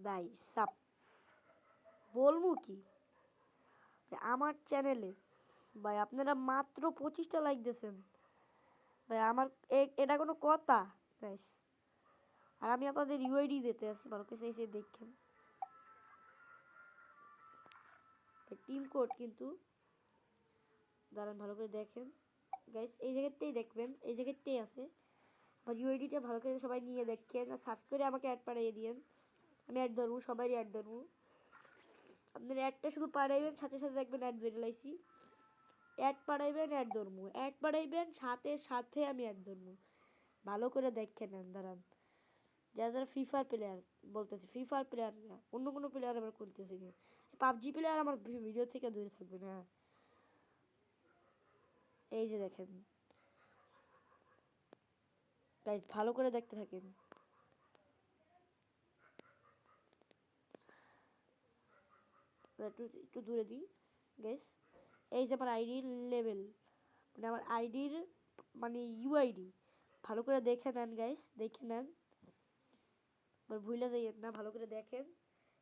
ভাই সাপ বলবো কি আমার চ্যানেলে ভাই আপনারা মাত্র 25টা লাইক দিয়েছেন ভাই আমার এটা কোনো কথা গাইস আর আমি আপনাদের ইউআইডি দিতে আসি ভালো করে এসে দেখেন টিম কোড কিন্তু দাঁড়ান ভালো করে দেখেন গাইস এই জায়গাতেই দেখবেন এই জায়গাতেই আছে আমার ইউআইডিটা ভালো করে সবাই নিয়ে দেখেন আর সার্চ করে আমাকে অ্যাড পাঠিয়ে দিয়েন আমি অ্যাড ধরবো সবারই অ্যাড ধরবো আপনার অ্যাডটা শুধু পাঠাইবেন সাথে সাথে দেখবেন অ্যাড ধরে লাইছি অ্যাড পাঠাইবেন অ্যাড ধরবো অ্যাড পাঠাইবেন সাথে সাথে আমি অ্যাড ধরবো ভালো করে দেখে নেন দাঁড়ান যারা যারা ফ্রি ফায়ার প্লেয়ার বলতেছে ফ্রি ফায়ার প্লেয়ার না অন্য কোনো প্লেয়ার আবার করতেছে না পাবজি প্লেয়ার আমার ভিডিও থেকে দূরে থাকবে না এই যে দেখেন গাইস ভালো করে দেখতে থাকেন একটু দূরে দিই গাইস এই যে আমার আইডির লেভেল মানে আমার আইডির মানে ইউআইডি ভালো করে দেখে নেন গাইস দেখে নেন আবার ভুলে যাইয়েন না ভালো করে দেখেন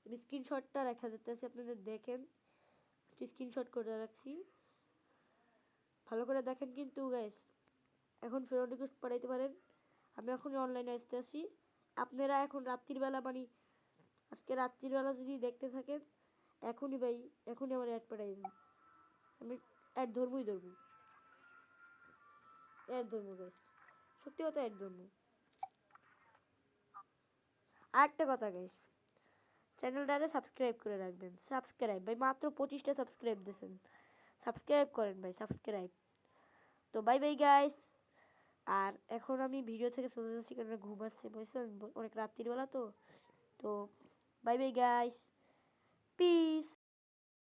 আমি স্ক্রিনশটটা রাখা যেতেছে আপনাদের দেখেন একটু স্ক্রিনশট করে রাখছি ভালো করে দেখেন কিন্তু গাইস এখন ফ্রেন্ড রিকোয়েস্ট পাঠাইতে পারেন আমি এখনই অনলাইনে আসতে আসি আপনারা এখন রাত্রিবেলা মানে আজকে রাত্রিবেলা যদি দেখতে থাকেন এখনই ভাই এখনই আমার অ্যাড পাঠাই দেন আমি অ্যাড ধরবই ধরবো অ্যাড ধরবো গাইস সত্যি কথা অ্যাড ধরবো আর একটা কথা গাইস চ্যানেলটারে সাবস্ক্রাইব করে রাখবেন সাবস্ক্রাইব ভাই মাত্র 25টা সাবস্ক্রাইব দিয়েছেন সাবস্ক্রাইব করেন ভাই সাবস্ক্রাইব তো বাই বাই গাইস আর এখন আমি ভিডিও থেকে চলে যাচ্ছি কারণ ঘুম আসছে বুঝছেন অনেক রাত্রিবেলা তো তো বাই বাই গাইস পিস